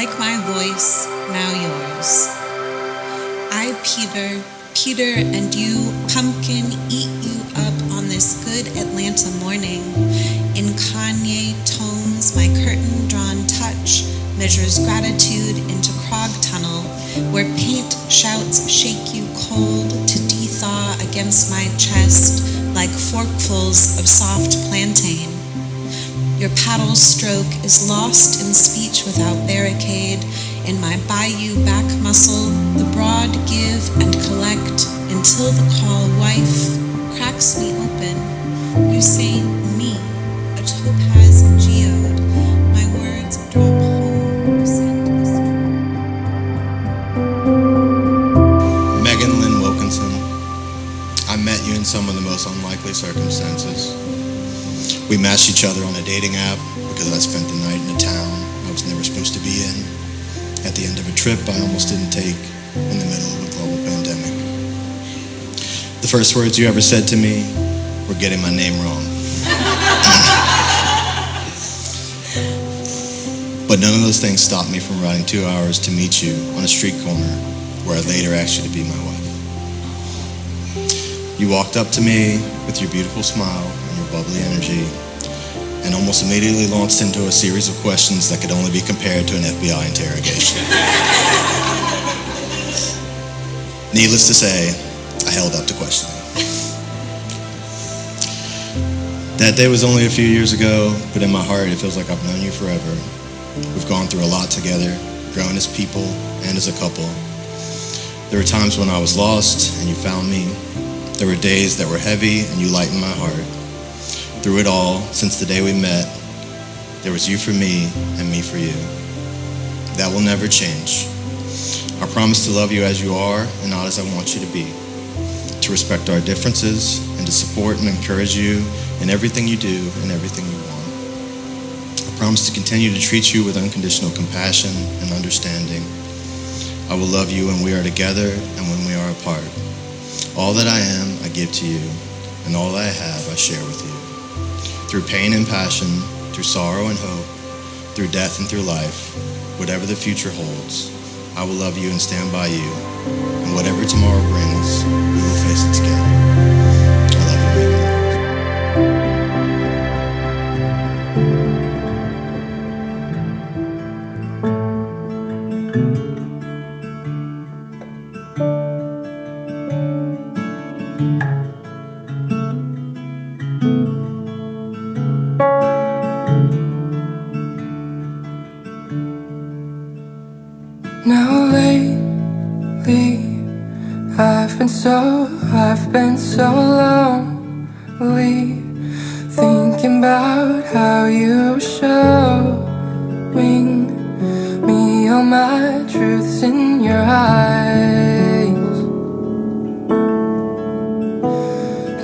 like my voice, now yours. I, Peter, and you, pumpkin, eat you up on this good Atlanta morning. In Kanye tones, my curtain-drawn touch measures gratitude into Krog Tunnel, where paint shouts shake you cold to de-thaw against my chest like forkfuls of soft plantain. Your paddle stroke is lost in speech without barricade. In my bayou back muscle, the broad give and collect until the call wife cracks me open. You say me, a topaz geode. My words drop home. Megan Lynn Wilkinson, I met you in some of the most unlikely circumstances. We matched each other on a dating app because I spent the night in a town I was never supposed to be in. At the end of a trip I almost didn't take in the middle of a global pandemic. The first words you ever said to me were getting my name wrong. But none of those things stopped me from riding 2 hours to meet you on a street corner where I later asked you to be my wife. You walked up to me with your beautiful smile and your bubbly energy and almost immediately launched into a series of questions that could only be compared to an FBI interrogation. Needless to say, I held up to questioning. That day was only a few years ago, but in my heart it feels like I've known you forever. We've gone through a lot together, grown as people and as a couple. There were times when I was lost and you found me. There were days that were heavy and you lightened my heart. Through it all, since the day we met, there was you for me and me for you. That will never change. I promise to love you as you are and not as I want you to be, to respect our differences and to support and encourage you in everything you do and everything you want. I promise to continue to treat you with unconditional compassion and understanding. I will love you when we are together and when we are apart. All that I am, I give to you, and all I have, I share with you. Through pain and passion, through sorrow and hope, through death and through life, whatever the future holds, I will love you and stand by you, and whatever tomorrow brings, we will face it together. I love you, Megan. Now lately, I've been so lonely, thinking about how you were showing me all my truths in your eyes.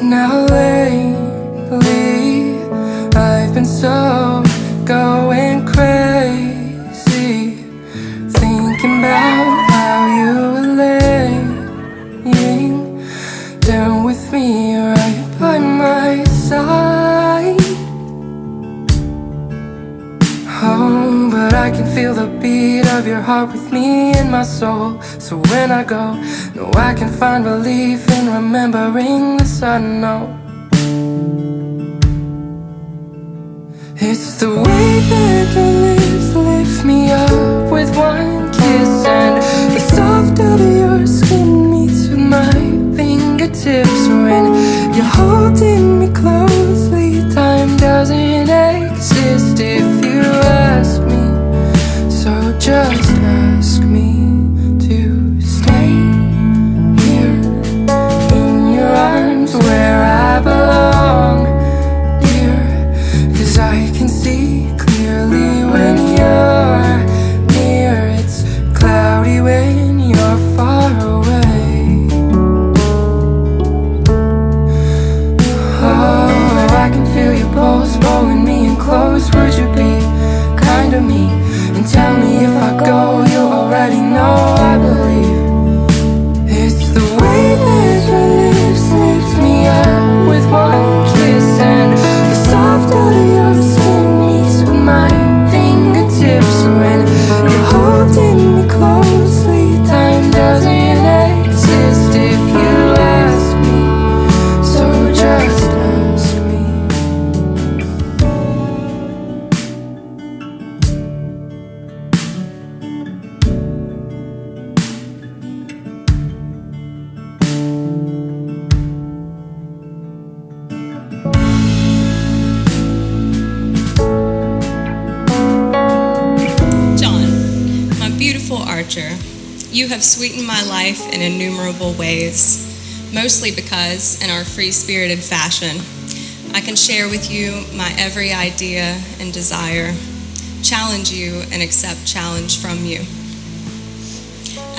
Now lately, I've been so going crazy, thinking about how you were laying down with me right by my side. Oh, but I can feel the beat of your heart with me in my soul. So when I go, no, I can find relief in remembering this I know. It's the way that your lips lift me up with one kiss, and the soft of your skin meets with my fingertips. When you're holding me closely, time doesn't exist if you ask me. So just ask me to stay here in your arms where I belong. I can see clearly when you're near. It's cloudy when you're far away. Oh, I can feel your pulse pulling me in close. Would you be kind to me and tell me if I go, you already know I believe. It's the way that your lips lift me up with one kiss, and the soft of your skin meets with my fingertips. When you hold departure. You have sweetened my life in innumerable ways, mostly because, in our free-spirited fashion, I can share with you my every idea and desire, challenge you and accept challenge from you.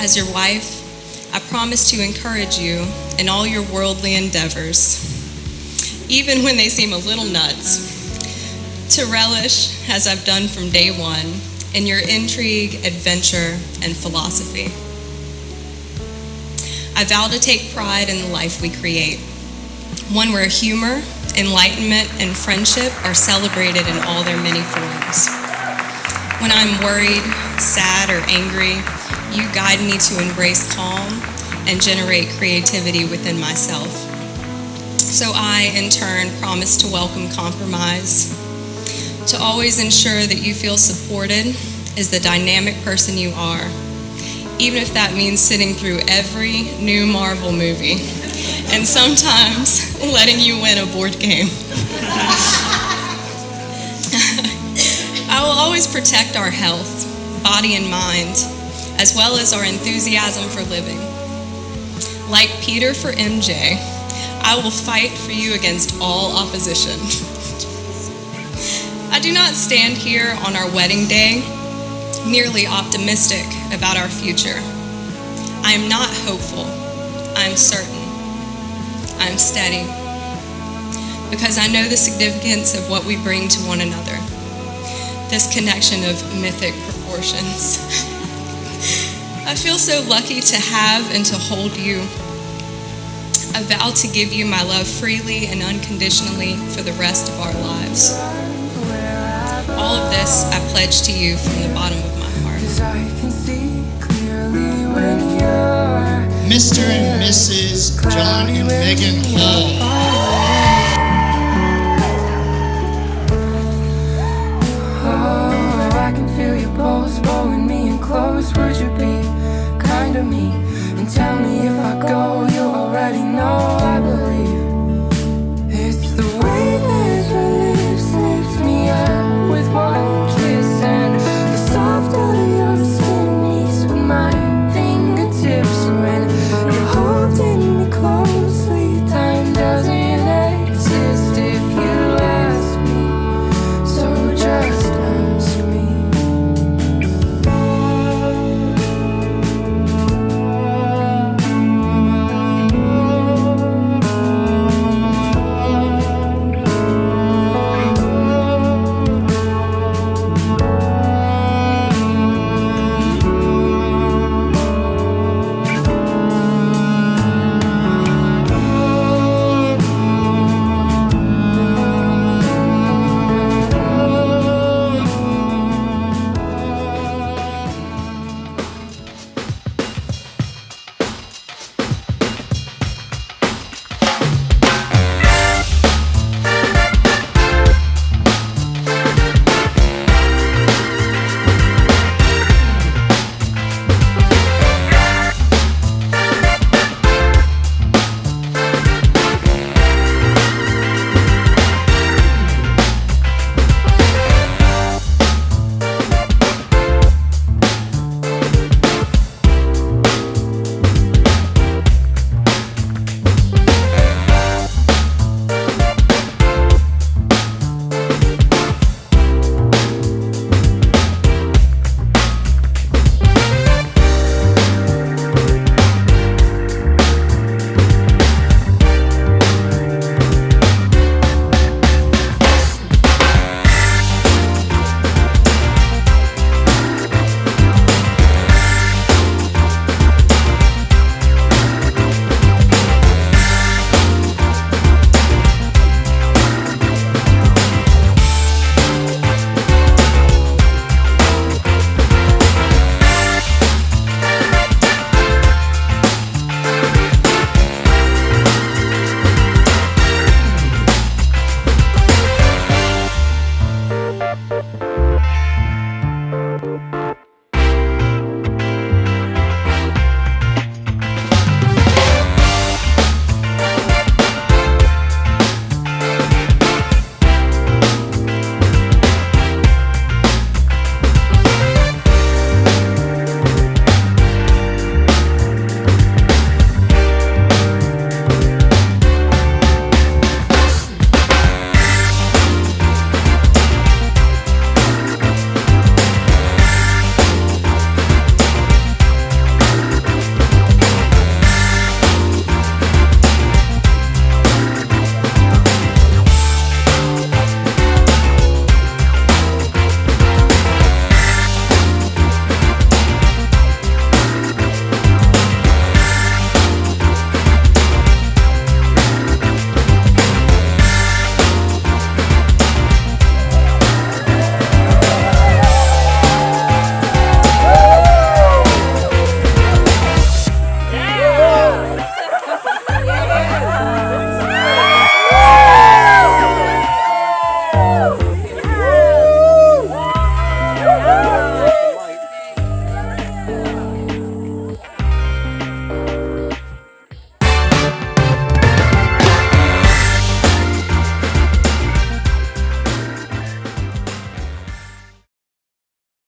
As your wife, I promise to encourage you in all your worldly endeavors, even when they seem a little nuts, to relish, as I've done from day one, in your intrigue, adventure, and philosophy. I vow to take pride in the life we create, one where humor, enlightenment, and friendship are celebrated in all their many forms. When I'm worried, sad, or angry, you guide me to embrace calm and generate creativity within myself. So I, in turn, promise to welcome compromise, to always ensure that you feel supported as the dynamic person you are, even if that means sitting through every new Marvel movie and sometimes letting you win a board game. I will always protect our health, body and mind, as well as our enthusiasm for living. Like Peter for MJ, I will fight for you against all opposition. I do not stand here on our wedding day merely optimistic about our future. I am not hopeful. I am certain. I am steady. Because I know the significance of what we bring to one another. This connection of mythic proportions. I feel so lucky to have and to hold you. I vow to give you my love freely and unconditionally for the rest of our lives. All of this I pledge to you from the bottom of my heart. Mr. and Mrs. John and Megan Hall.